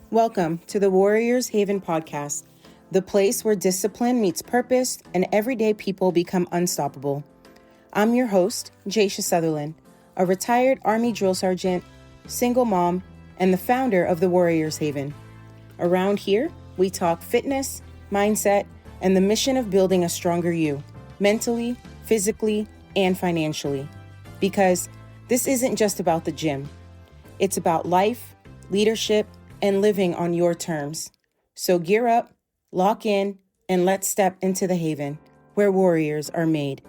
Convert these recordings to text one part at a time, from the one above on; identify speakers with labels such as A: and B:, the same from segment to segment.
A: Welcome to the Warriors Haven podcast, the place where discipline meets purpose and everyday people become unstoppable. I'm your host, Jeshia Sutherland, a retired Army drill sergeant, single mom, and the founder of the Warriors Haven. Around here, we talk fitness, mindset, and the mission of building a stronger you, mentally, physically, and financially. Because this isn't just about the gym. It's about life, leadership, and living on your terms. So gear up, lock in, and let's step into the haven where warriors are made.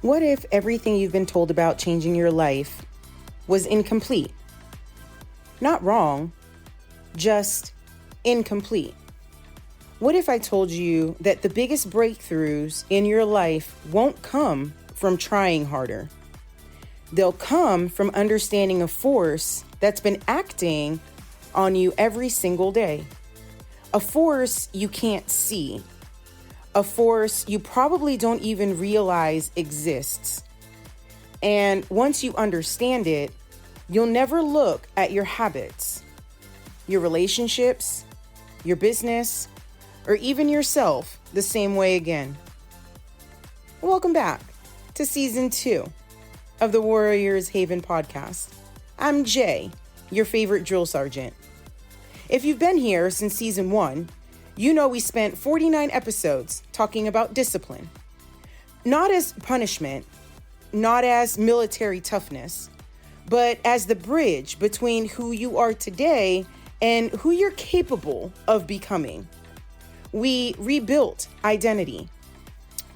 A: What if everything you've been told about changing your life was incomplete? Not wrong, just incomplete. What if I told you that the biggest breakthroughs in your life won't come from trying harder? They'll come from understanding a force that's been acting on you every single day. A force you can't see. A force you probably don't even realize exists. And once you understand it, you'll never look at your habits, your relationships, your business, or even yourself the same way again. Welcome back to Season 2 of the Warriors Haven podcast. I'm Jay, your favorite drill sergeant. If you've been here since Season 1, you know we spent 49 episodes talking about discipline. Not as punishment, not as military toughness, but as the bridge between who you are today and who you're capable of becoming. We rebuilt identity.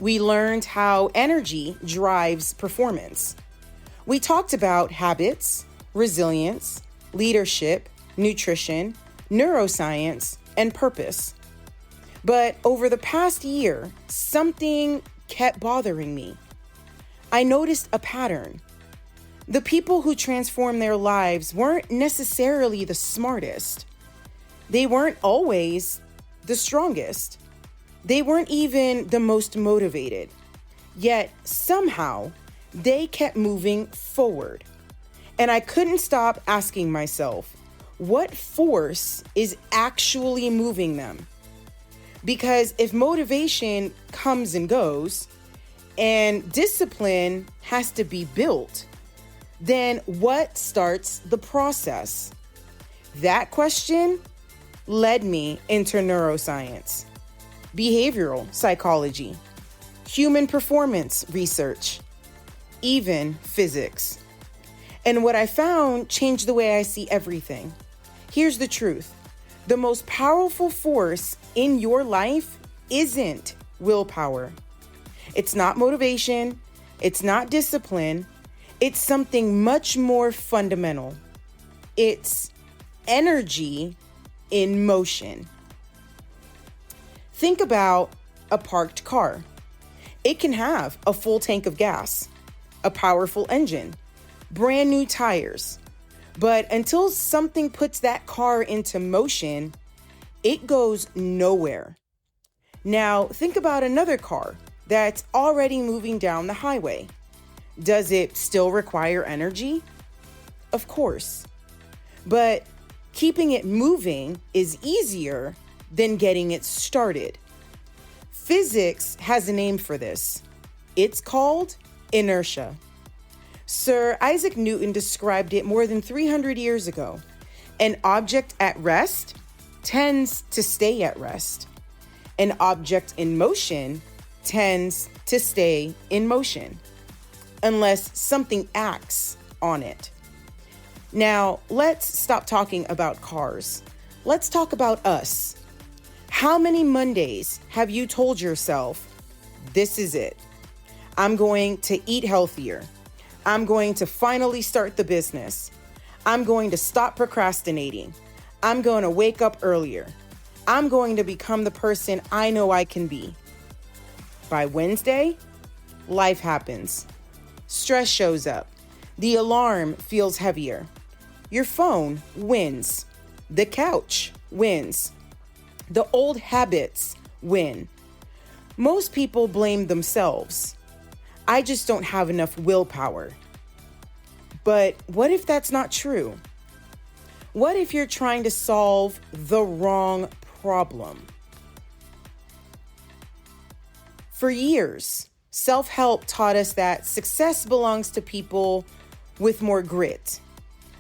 A: We learned how energy drives performance. We talked about habits, resilience, leadership, nutrition, neuroscience, and purpose. But over the past year, something kept bothering me. I noticed a pattern. The people who transformed their lives weren't necessarily the smartest. They weren't always the strongest. They weren't even the most motivated. Yet somehow they kept moving forward. And I couldn't stop asking myself, what force is actually moving them? Because if motivation comes and goes, and discipline has to be built, then what starts the process? That question led me into neuroscience, behavioral psychology, human performance research, even physics. And what I found changed the way I see everything. Here's the truth. The most powerful force in your life isn't willpower. It's not motivation. It's not discipline. It's something much more fundamental. It's energy in motion. Think about a parked car. It can have a full tank of gas, a powerful engine, brand new tires. But until something puts that car into motion, it goes nowhere. Now, think about another car that's already moving down the highway. Does it still require energy? Of course. But keeping it moving is easier than getting it started. Physics has a name for this. It's called inertia. Sir Isaac Newton described it more than 300 years ago. An object at rest tends to stay at rest. An object in motion tends to stay in motion, unless something acts on it. Now, let's stop talking about cars. Let's talk about us. How many Mondays have you told yourself, this is it? I'm going to eat healthier. I'm going to finally start the business. I'm going to stop procrastinating. I'm going to wake up earlier. I'm going to become the person I know I can be. By Wednesday, life happens. Stress shows up. The alarm feels heavier. Your phone wins. The couch wins. The old habits win. Most people blame themselves. I just don't have enough willpower. But what if that's not true? What if you're trying to solve the wrong problem? For years, self-help taught us that success belongs to people with more grit,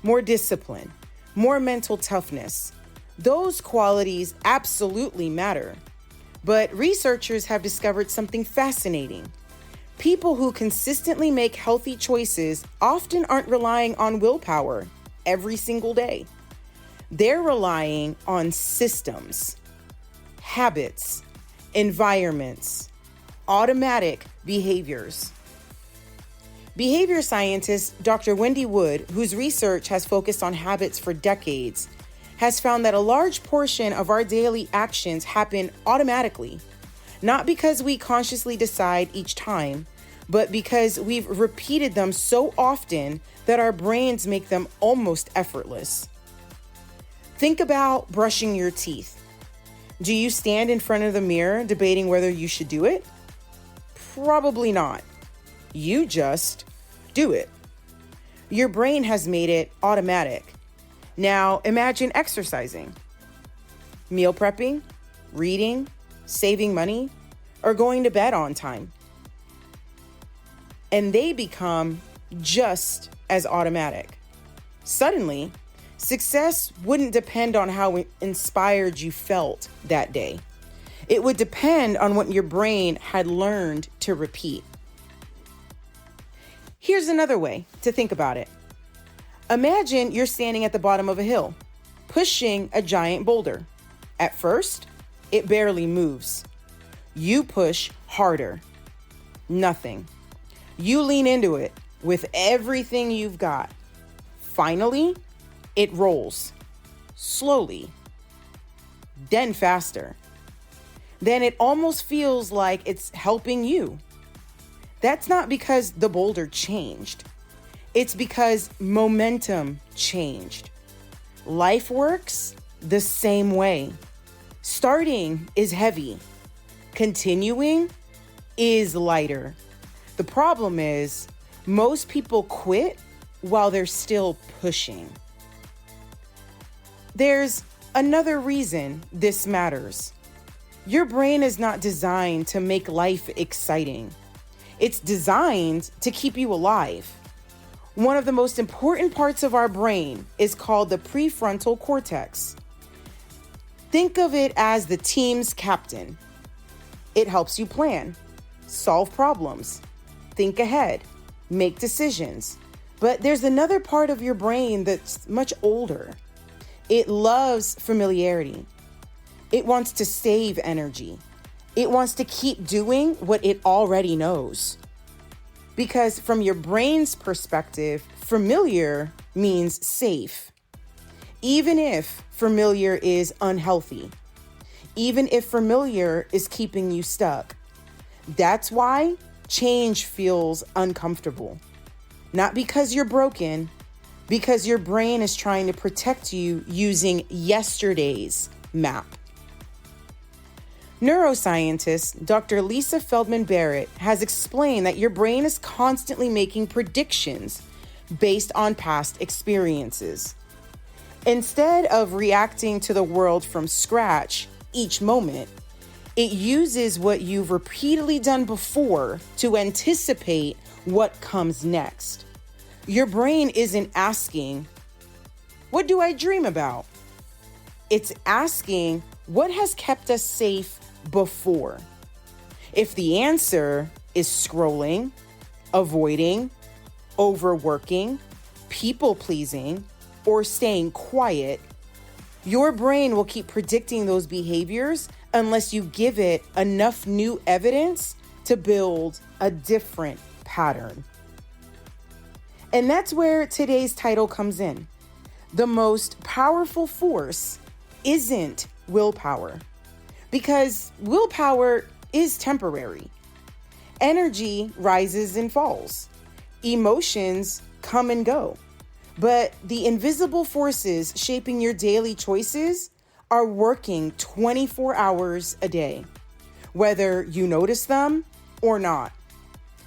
A: more discipline, more mental toughness. Those qualities absolutely matter. But researchers have discovered something fascinating. People who consistently make healthy choices often aren't relying on willpower every single day. They're relying on systems, habits, environments, automatic behaviors. Behavior scientist Dr. Wendy Wood, whose research has focused on habits for decades, has found that a large portion of our daily actions happen automatically, not because we consciously decide each time, but because we've repeated them so often that our brains make them almost effortless. Think about brushing your teeth. Do you stand in front of the mirror debating whether you should do it? Probably not. You just do it. Your brain has made it automatic. Now imagine exercising, meal prepping, reading, saving money, or going to bed on time. And they become just as automatic. Suddenly, success wouldn't depend on how inspired you felt that day. It would depend on what your brain had learned to repeat. Here's another way to think about it. Imagine you're standing at the bottom of a hill, pushing a giant boulder. At first, it barely moves. You push harder. Nothing. You lean into it with everything you've got. Finally, it rolls. Slowly. Then faster. Then it almost feels like it's helping you. That's not because the boulder changed. It's because momentum changed. Life works the same way. Starting is heavy. Continuing is lighter. The problem is most people quit while they're still pushing. There's another reason this matters. Your brain is not designed to make life exciting. It's designed to keep you alive. One of the most important parts of our brain is called the prefrontal cortex. Think of it as the team's captain. It helps you plan, solve problems, think ahead, make decisions. But there's another part of your brain that's much older. It loves familiarity. It wants to save energy. It wants to keep doing what it already knows. Because from your brain's perspective, familiar means safe. Even if familiar is unhealthy. Even if familiar is keeping you stuck. That's why change feels uncomfortable. Not because you're broken, because your brain is trying to protect you using yesterday's map. Neuroscientist Dr. Lisa Feldman Barrett has explained that your brain is constantly making predictions based on past experiences. Instead of reacting to the world from scratch each moment, it uses what you've repeatedly done before to anticipate what comes next. Your brain isn't asking, "What do I dream about?" It's asking, "What has kept us safe before?" If the answer is scrolling, avoiding, overworking, people-pleasing, or staying quiet, your brain will keep predicting those behaviors unless you give it enough new evidence to build a different pattern. And that's where today's title comes in. The most powerful force isn't willpower, because willpower is temporary. Energy rises and falls. Emotions come and go. But the invisible forces shaping your daily choices are working 24 hours a day, whether you notice them or not.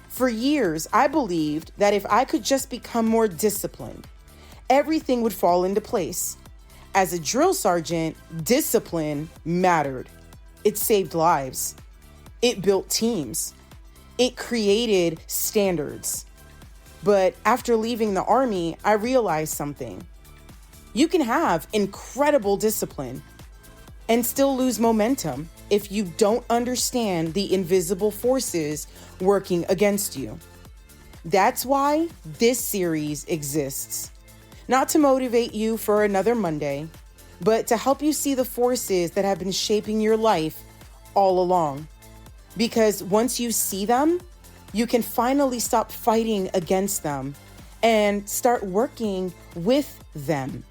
A: For years, I believed that if I could just become more disciplined, everything would fall into place. As a drill sergeant, discipline mattered. It saved lives. It built teams. It created standards. But after leaving the Army, I realized something. You can have incredible discipline and still lose momentum if you don't understand the invisible forces working against you. That's why this series exists. Not to motivate you for another Monday, but to help you see the forces that have been shaping your life all along. Because once you see them, you can finally stop fighting against them and start working with them.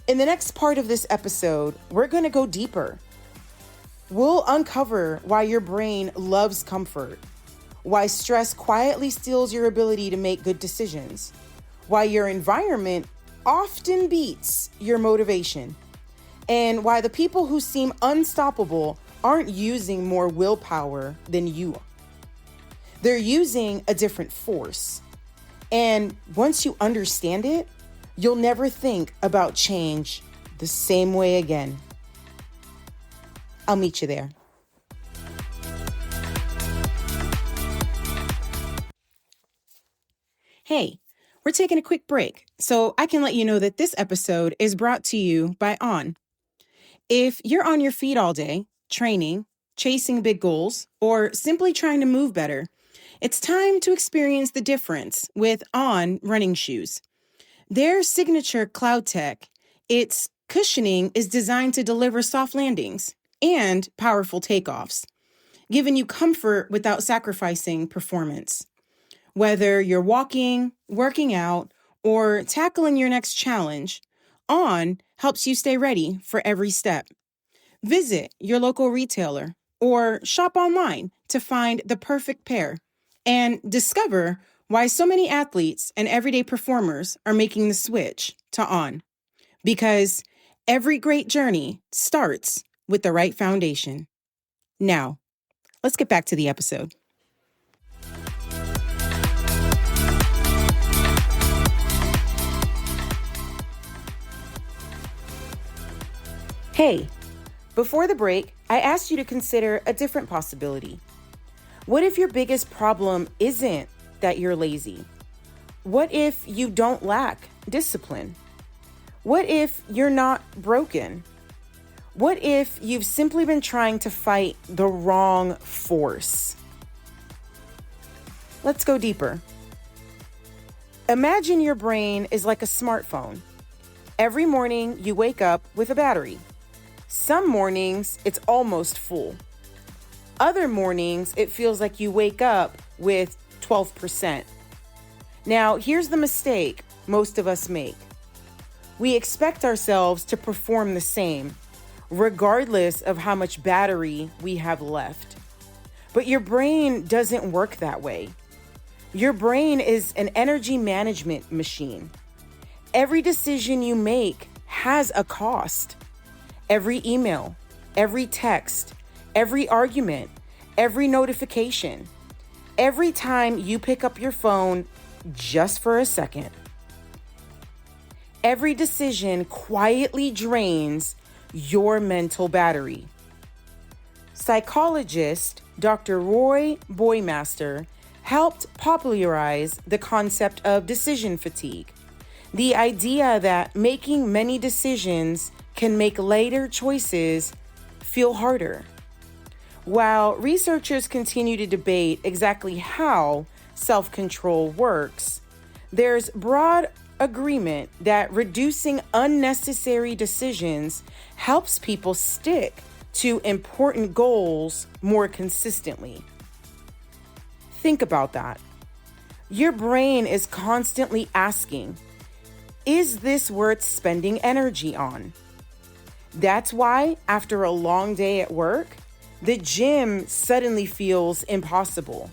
A: In the next part of this episode, we're going to go deeper. We'll uncover why your brain loves comfort, why stress quietly steals your ability to make good decisions, why your environment often beats your motivation, and why the people who seem unstoppable aren't using more willpower than you are. They're using a different force. And once you understand it, you'll never think about change the same way again. I'll meet you there. Hey, we're taking a quick break, so I can let you know that this episode is brought to you by On. If you're on your feet all day, training, chasing big goals, or simply trying to move better, it's time to experience the difference with On running shoes. Their signature cloud tech, its cushioning is designed to deliver soft landings and powerful takeoffs, giving you comfort without sacrificing performance. Whether you're walking, working out, or tackling your next challenge, On helps you stay ready for every step. Visit your local retailer or shop online to find the perfect pair and discover why so many athletes and everyday performers are making the switch to On. Because every great journey starts with the right foundation. Now, let's get back to the episode. Hey, before the break, I asked you to consider a different possibility. What if your biggest problem isn't that you're lazy? What if you don't lack discipline? What if you're not broken? What if you've simply been trying to fight the wrong force? Let's go deeper. Imagine your brain is like a smartphone. Every morning you wake up with a battery. Some mornings it's almost full. Other mornings it feels like you wake up with 12%. Now, here's the mistake most of us make. We expect ourselves to perform the same, regardless of how much battery we have left. But your brain doesn't work that way. Your brain is an energy management machine. Every decision you make has a cost. Every email, every text, every argument, every notification, every time you pick up your phone just for a second. Every decision quietly drains your mental battery. Psychologist Dr. Roy Boymaster helped popularize the concept of decision fatigue, the idea that making many decisions can make later choices feel harder. While researchers continue to debate exactly how self-control works, there's broad agreement that reducing unnecessary decisions helps people stick to important goals more consistently. Think about that. Your brain is constantly asking, is this worth spending energy on? That's why, after a long day at work, the gym suddenly feels impossible.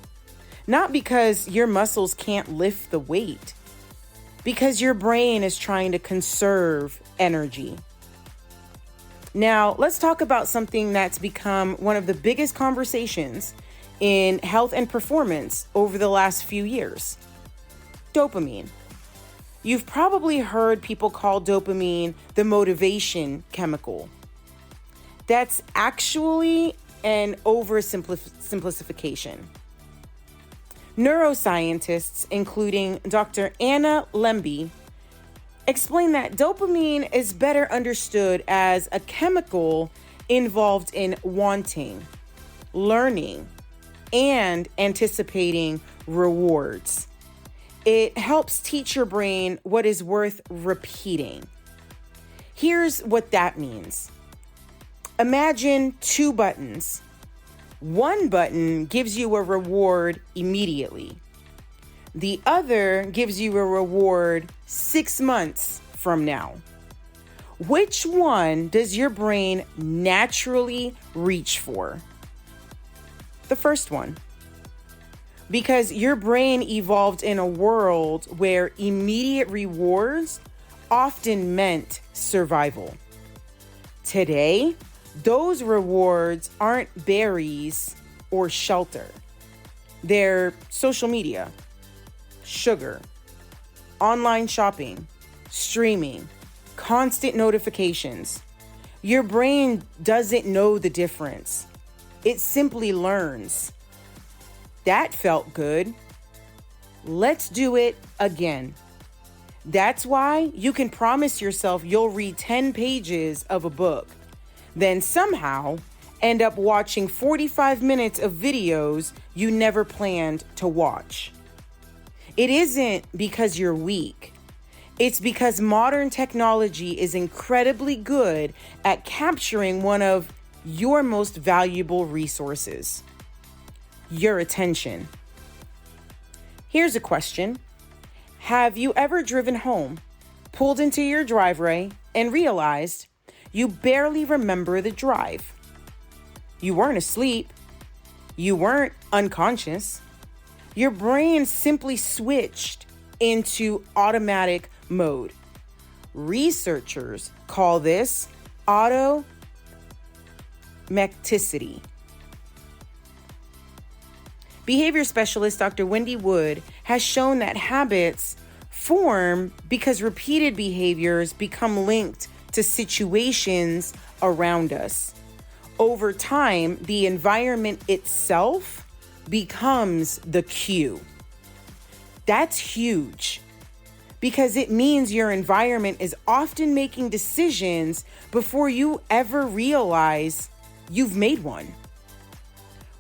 A: Not because your muscles can't lift the weight, because your brain is trying to conserve energy. Now, let's talk about something that's become one of the biggest conversations in health and performance over the last few years. Dopamine. You've probably heard people call dopamine the motivation chemical. That's actually an oversimplification. Neuroscientists, including Dr. Anna Lemby, explain that dopamine is better understood as a chemical involved in wanting, learning, and anticipating rewards. It helps teach your brain what is worth repeating. Here's what that means. Imagine two buttons. One button gives you a reward immediately. The other gives you a reward 6 months from now. Which one does your brain naturally reach for? The first one. Because your brain evolved in a world where immediate rewards often meant survival. Today, those rewards aren't berries or shelter. They're social media, sugar, online shopping, streaming, constant notifications. Your brain doesn't know the difference. It simply learns. That felt good. Let's do it again. That's why you can promise yourself you'll read 10 pages of a book, then somehow end up watching 45 minutes of videos you never planned to watch. It isn't because you're weak. It's because modern technology is incredibly good at capturing one of your most valuable resources: your attention. Here's a question. Have you ever driven home, pulled into your driveway, and realized you barely remember the drive? You weren't asleep. You weren't unconscious. Your brain simply switched into automatic mode. Researchers call this automaticity. Behavior specialist Dr. Wendy Wood has shown that habits form because repeated behaviors become linked to situations around us. Over time, the environment itself becomes the cue. That's huge because it means your environment is often making decisions before you ever realize you've made one.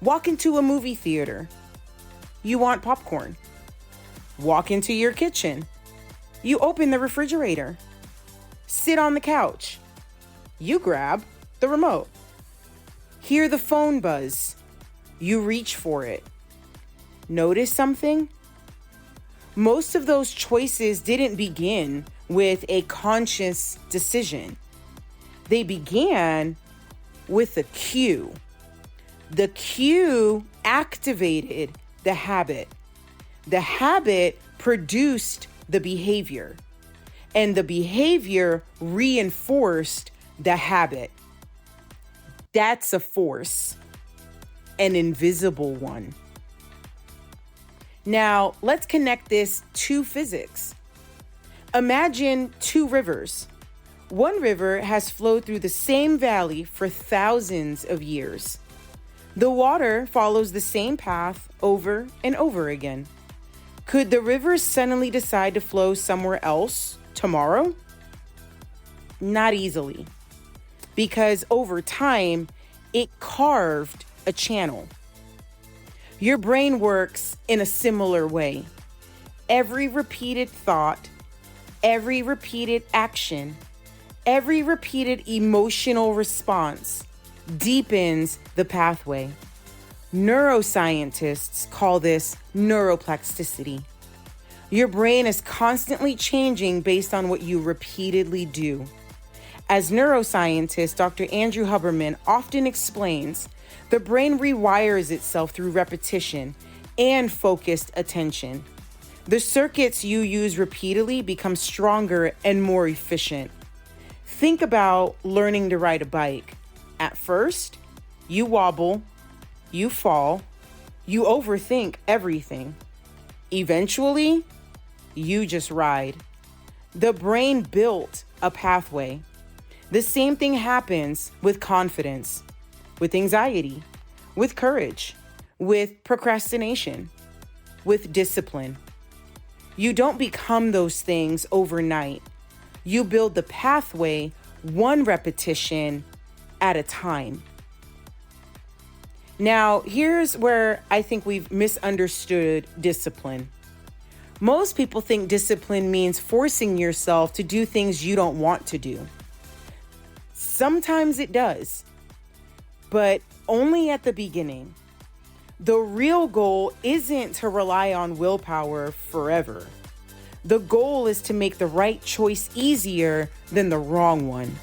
A: Walk into a movie theater. You want popcorn. Walk into your kitchen. You open the refrigerator. Sit on the couch. You grab the remote. Hear the phone buzz. You reach for it. Notice something? Most of those choices didn't begin with a conscious decision. They began with a cue. The cue activated the habit. The habit produced the behavior. And the behavior reinforced the habit. That's a force, an invisible one. Now, let's connect this to physics. Imagine two rivers. One river has flowed through the same valley for thousands of years. The water follows the same path over and over again. Could the river suddenly decide to flow somewhere else tomorrow? Not easily, because over time, it carved a channel. Your brain works in a similar way. Every repeated thought, every repeated action, every repeated emotional response deepens the pathway. Neuroscientists call this neuroplasticity. Your brain is constantly changing based on what you repeatedly do. As neuroscientist Dr. Andrew Huberman often explains, the brain rewires itself through repetition and focused attention. The circuits you use repeatedly become stronger and more efficient. Think about learning to ride a bike. At first, you wobble, you fall, you overthink everything. Eventually, you just ride. The brain built a pathway. The same thing happens with confidence, with anxiety, with courage, with procrastination, with discipline. You don't become those things overnight. You build the pathway one repetition at a time. Now, here's where I think we've misunderstood discipline. Most people think discipline means forcing yourself to do things you don't want to do. Sometimes it does, but only at the beginning. The real goal isn't to rely on willpower forever. The goal is to make the right choice easier than the wrong one.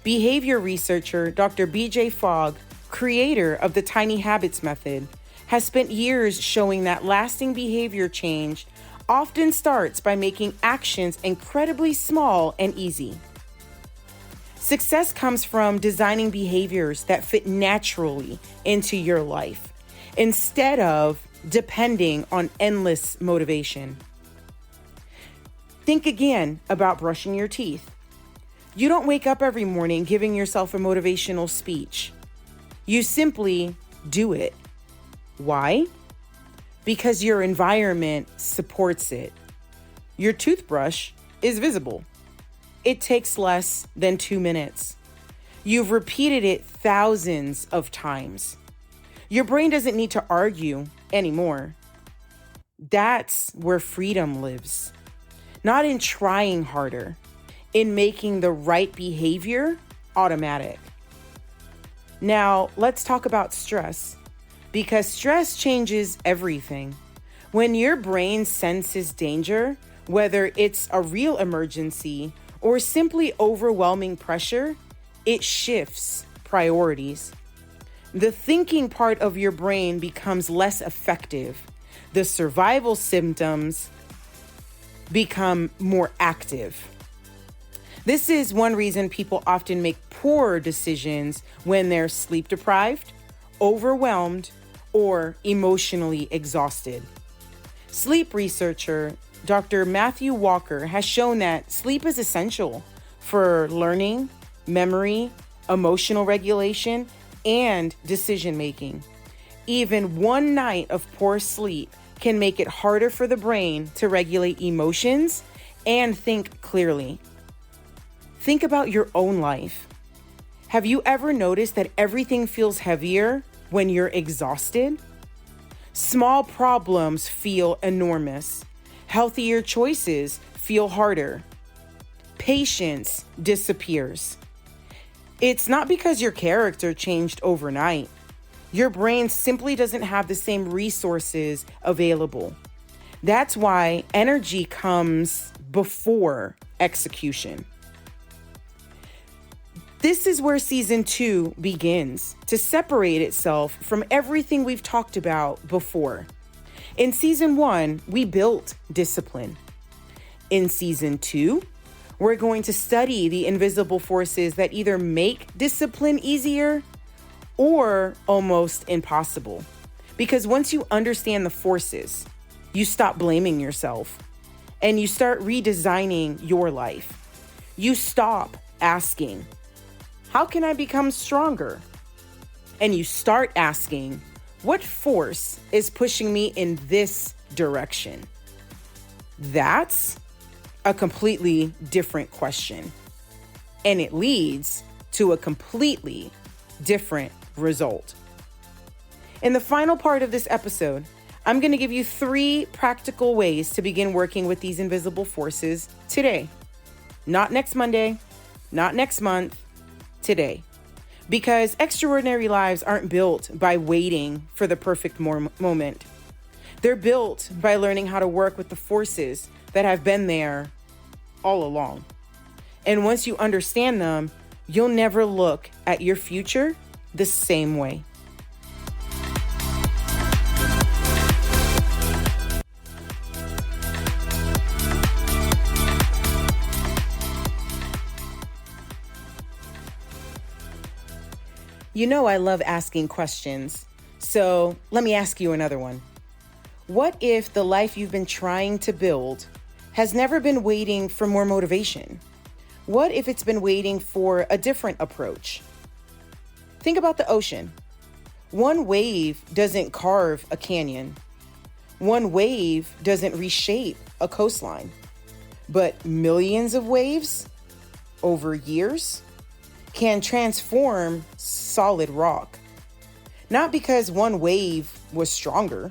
A: Behavior researcher Dr. B.J. Fogg, creator of the Tiny Habits method, has spent years showing that lasting behavior change often starts by making actions incredibly small and easy. Success comes from designing behaviors that fit naturally into your life, instead of depending on endless motivation. Think again about brushing your teeth. You don't wake up every morning giving yourself a motivational speech. You simply do it. Why? Because your environment supports it. Your toothbrush is visible. It takes less than 2 minutes. You've repeated it thousands of times. Your brain doesn't need to argue anymore. That's where freedom lives. Not in trying harder, in making the right behavior automatic. Now, let's talk about stress, because stress changes everything. When your brain senses danger, whether it's a real emergency or simply overwhelming pressure, it shifts priorities. The thinking part of your brain becomes less effective. The survival symptoms become more active. This is one reason people often make poor decisions when they're sleep deprived, overwhelmed, or emotionally exhausted. Sleep researcher Dr. Matthew Walker has shown that sleep is essential for learning, memory, emotional regulation, and decision making. Even one night of poor sleep can make it harder for the brain to regulate emotions and think clearly. Think about your own life. Have you ever noticed that everything feels heavier when you're exhausted? Small problems feel enormous. Healthier choices feel harder. Patience disappears. It's not because your character changed overnight. Your brain simply doesn't have the same resources available. That's why energy comes before execution. This is where season 2 begins to separate itself from everything we've talked about before. In season 1, we built discipline. In season 2, we're going to study the invisible forces that either make discipline easier or almost impossible. Because once you understand the forces, you stop blaming yourself and you start redesigning your life. You stop asking, how can I become stronger? And you start asking, what force is pushing me in this direction? That's a completely different question. And it leads to a completely different result. In the final part of this episode, I'm going to give you 3 practical ways to begin working with these invisible forces today. Not next Monday, not next month, today. Because extraordinary lives aren't built by waiting for the perfect moment. They're built by learning how to work with the forces that have been there all along. And once you understand them, you'll never look at your future the same way. You know I love asking questions, so let me ask you another one. What if the life you've been trying to build has never been waiting for more motivation? What if it's been waiting for a different approach? Think about the ocean. One wave doesn't carve a canyon. One wave doesn't reshape a coastline. But millions of waves over years can transform solid rock. Not because one wave was stronger,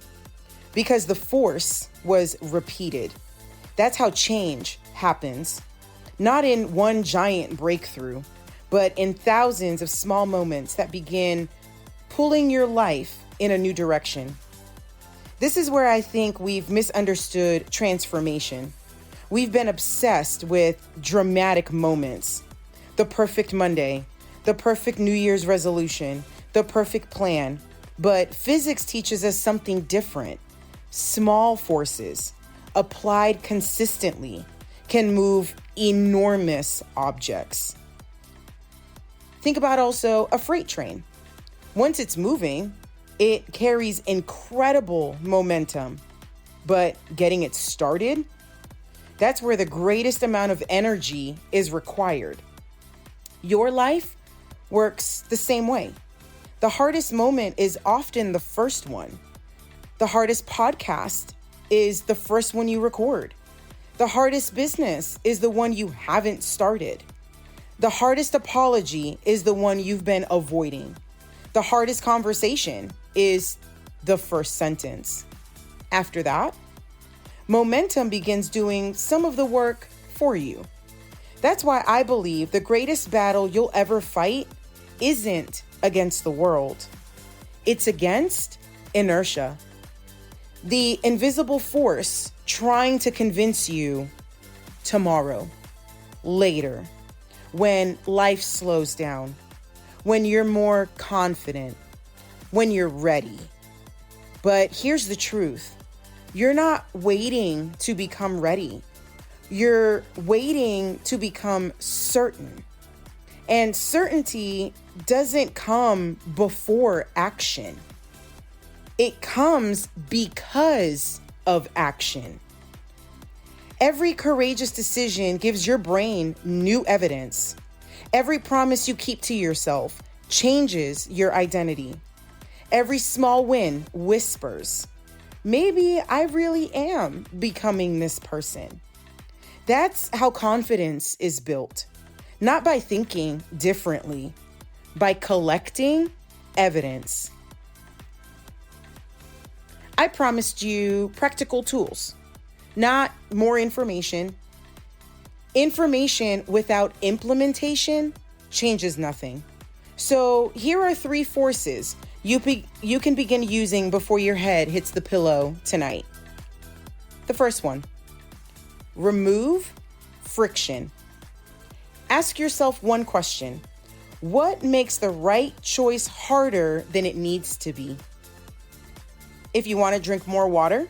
A: because the force was repeated. That's how change happens. Not in one giant breakthrough, but in thousands of small moments that begin pulling your life in a new direction. This is where I think we've misunderstood transformation. We've been obsessed with dramatic moments. The perfect Monday, the perfect New Year's resolution, the perfect plan. But physics teaches us something different. Small forces, applied consistently, can move enormous objects. Think about also a freight train. Once it's moving, it carries incredible momentum. But getting it started, that's where the greatest amount of energy is required. Your life works the same way. The hardest moment is often the first one. The hardest podcast is the first one you record. The hardest business is the one you haven't started. The hardest apology is the one you've been avoiding. The hardest conversation is the first sentence. After that, momentum begins doing some of the work for you. That's why I believe the greatest battle you'll ever fight isn't against the world. It's against inertia. The invisible force trying to convince you tomorrow, later, when life slows down, when you're more confident, when you're ready. But here's the truth. You're not waiting to become ready. You're waiting to become certain. And certainty doesn't come before action. It comes because of action. Every courageous decision gives your brain new evidence. Every promise you keep to yourself changes your identity. Every small win whispers, maybe I really am becoming this person. That's how confidence is built. Not by thinking differently, by collecting evidence. I promised you practical tools, not more information. Information without implementation changes nothing. So here are 3 forces you can begin using before your head hits the pillow tonight. The first one, remove friction. Ask yourself one question. What makes the right choice harder than it needs to be? If you want to drink more water,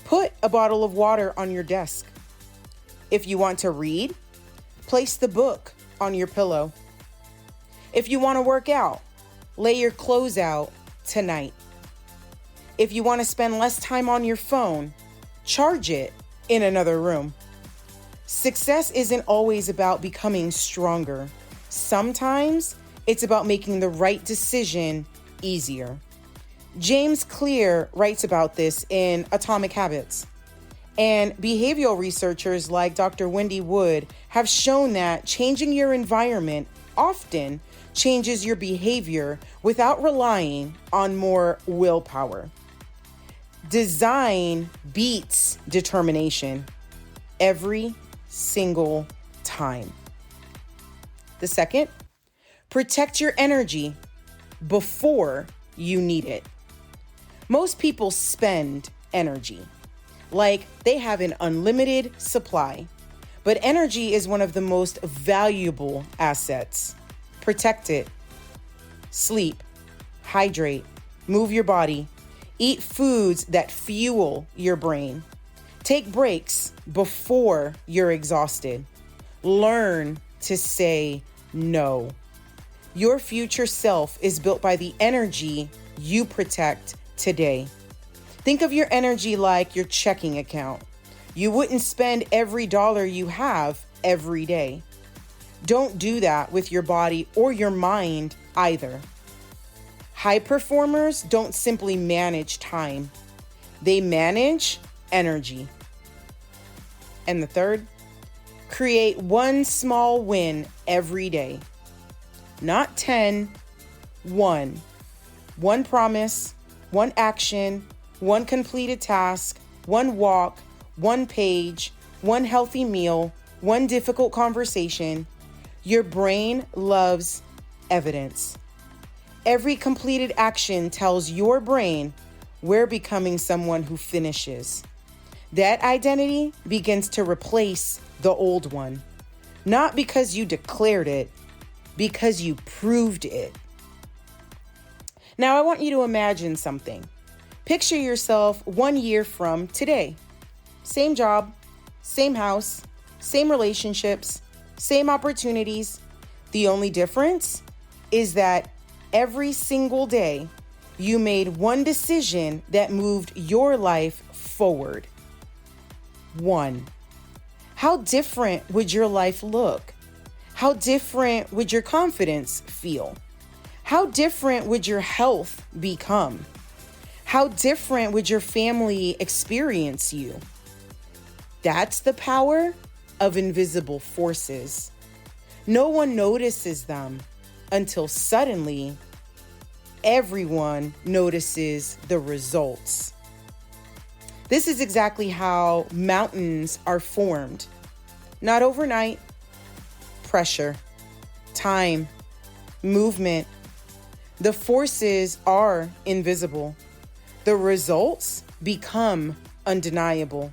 A: put a bottle of water on your desk. If you want to read, place the book on your pillow. If you want to work out, lay your clothes out tonight. If you want to spend less time on your phone, charge it in another room. Success isn't always about becoming stronger. Sometimes it's about making the right decision easier. James Clear writes about this in Atomic Habits. And behavioral researchers like Dr. Wendy Wood have shown that changing your environment often changes your behavior without relying on more willpower. Design beats determination every single time. The second, protect your energy before you need it. Most people spend energy like they have an unlimited supply, but energy is one of the most valuable assets. Protect it. Sleep, hydrate, move your body, eat foods that fuel your brain. Take breaks before you're exhausted. Learn to say no. Your future self is built by the energy you protect today. Think of your energy like your checking account. You wouldn't spend every dollar you have every day. Don't do that with your body or your mind either. High performers don't simply manage time. They manage energy. And the third, create one small win every day. Not 10, one. One promise, one action, one completed task, one walk, one page, one healthy meal, one difficult conversation. Your brain loves evidence. Every completed action tells your brain we're becoming someone who finishes. That identity begins to replace the old one, not because you declared it, because you proved it. Now, I want you to imagine something. Picture yourself 1 year from today. Same job, same house, same relationships, same opportunities. The only difference is that every single day you made one decision that moved your life forward. One. How different would your life look? How different would your confidence feel? How different would your health become? How different would your family experience you? That's the power of invisible forces. No one notices them until suddenly everyone notices the results. This is exactly how mountains are formed. Not overnight. Pressure, time, movement. The forces are invisible. The results become undeniable.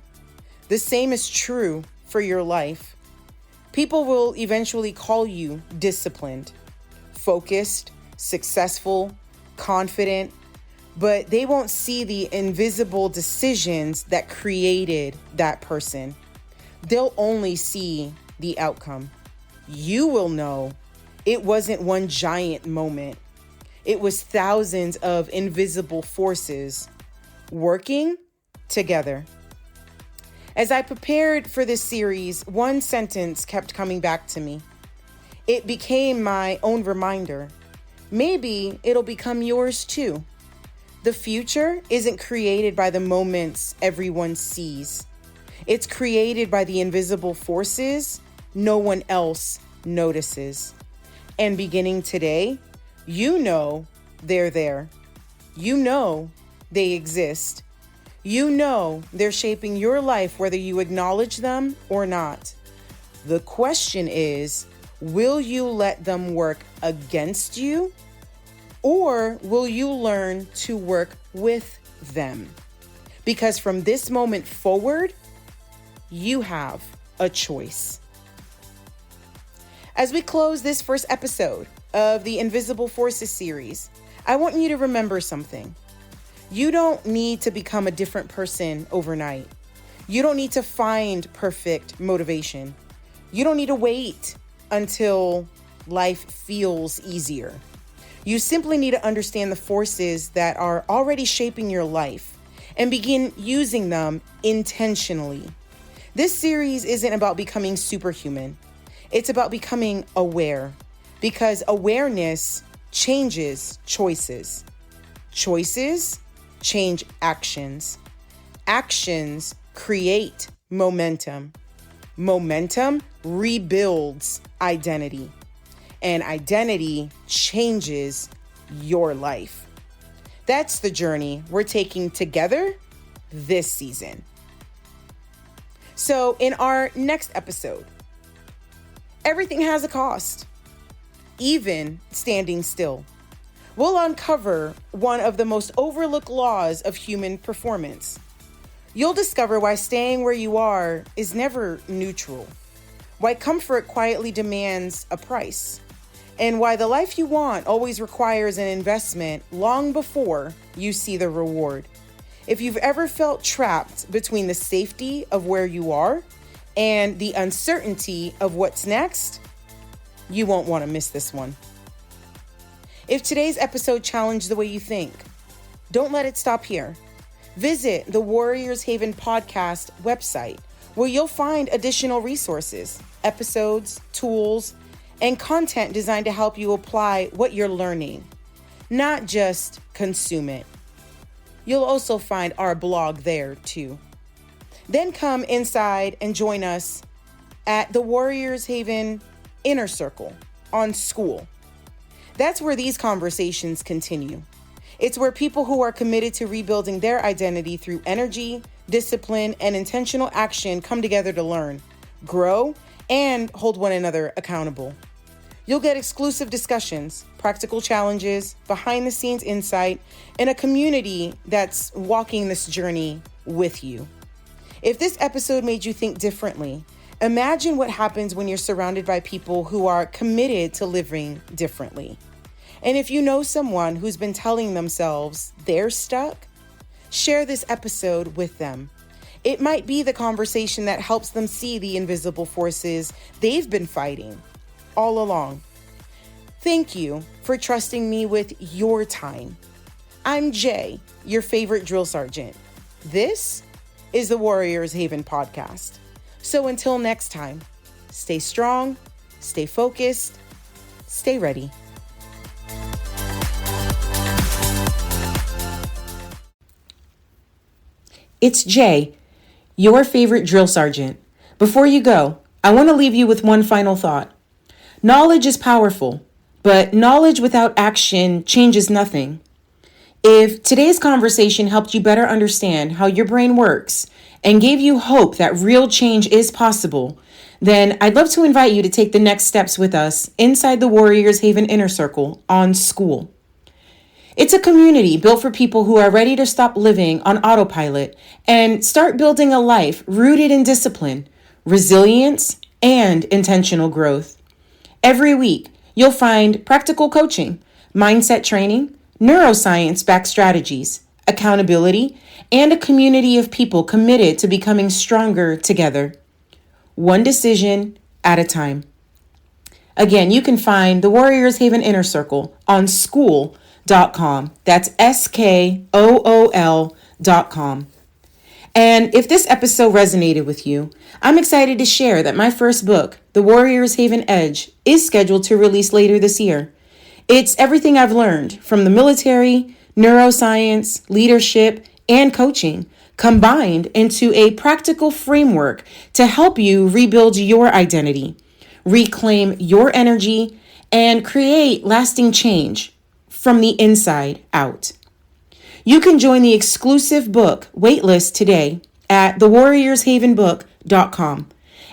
A: The same is true for your life. People will eventually call you disciplined, focused, successful, confident, but they won't see the invisible decisions that created that person. They'll only see the outcome. You will know it wasn't one giant moment. It was thousands of invisible forces working together. As I prepared for this series, one sentence kept coming back to me. It became my own reminder. Maybe it'll become yours too. The future isn't created by the moments everyone sees. It's created by the invisible forces no one else notices. And beginning today, you know they're there. You know they exist. You know they're shaping your life whether you acknowledge them or not. The question is, will you let them work against you, or will you learn to work with them? Because from this moment forward, you have a choice. As we close this first episode of the Invisible Forces series, I want you to remember something. You don't need to become a different person overnight. You don't need to find perfect motivation. You don't need to wait until life feels easier. You simply need to understand the forces that are already shaping your life and begin using them intentionally. This series isn't about becoming superhuman. It's about becoming aware, because awareness changes choices. Choices change actions. Actions create momentum. Momentum rebuilds identity. And identity changes your life. That's the journey we're taking together this season. So in our next episode, everything has a cost, even standing still. We'll uncover one of the most overlooked laws of human performance. You'll discover why staying where you are is never neutral, why comfort quietly demands a price, and why the life you want always requires an investment long before you see the reward. If you've ever felt trapped between the safety of where you are and the uncertainty of what's next, you won't want to miss this one. If today's episode challenged the way you think, don't let it stop here. Visit the Warriors Haven podcast website, where you'll find additional resources, episodes, tools, and content designed to help you apply what you're learning, not just consume it. You'll also find our blog there too. Then come inside and join us at the Warriors Haven Inner Circle on School. That's where these conversations continue. It's where people who are committed to rebuilding their identity through energy, discipline, and intentional action come together to learn, grow, and hold one another accountable. You'll get exclusive discussions, practical challenges, behind-the-scenes insight, and a community that's walking this journey with you. If this episode made you think differently, imagine what happens when you're surrounded by people who are committed to living differently. And if you know someone who's been telling themselves they're stuck, share this episode with them. It might be the conversation that helps them see the invisible forces they've been fighting all along. Thank you for trusting me with your time. I'm Jay, your favorite drill sergeant. This is the Warriors Haven podcast. So until next time, stay strong, stay focused, stay ready. It's Jay, your favorite drill sergeant. Before you go, I want to leave you with one final thought. Knowledge is powerful, but knowledge without action changes nothing. If today's conversation helped you better understand how your brain works and gave you hope that real change is possible, then I'd love to invite you to take the next steps with us inside the Warriors Haven Inner Circle on School. It's a community built for people who are ready to stop living on autopilot and start building a life rooted in discipline, resilience, and intentional growth. Every week, you'll find practical coaching, mindset training, neuroscience-backed strategies, accountability, and a community of people committed to becoming stronger together, one decision at a time. Again, you can find the Warriors Haven Inner Circle on school.com. That's SKOOL.com. And if this episode resonated with you, I'm excited to share that my first book, The Warriors Haven Edge, is scheduled to release later this year. It's everything I've learned from the military, neuroscience, leadership, and coaching, combined into a practical framework to help you rebuild your identity, reclaim your energy, and create lasting change from the inside out. You can join the exclusive book waitlist today at thewarriorshavenbook.com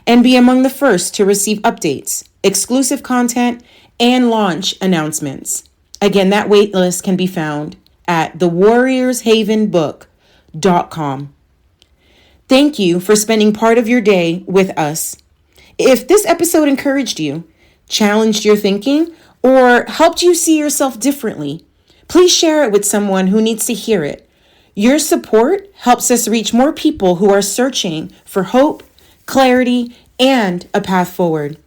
A: and be among the first to receive updates, exclusive content, and launch announcements. Again, that waitlist can be found at thewarriorshavenbook.com. Thank you for spending part of your day with us. If this episode encouraged you, challenged your thinking, or helped you see yourself differently, please share it with someone who needs to hear it. Your support helps us reach more people who are searching for hope, clarity, and a path forward.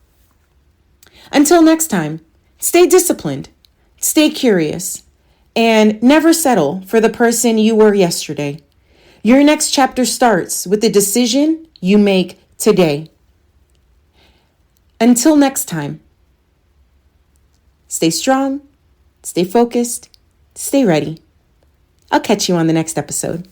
A: Until next time, stay disciplined, stay curious, and never settle for the person you were yesterday. Your next chapter starts with the decision you make today. Until next time, stay strong, stay focused, stay ready. I'll catch you on the next episode.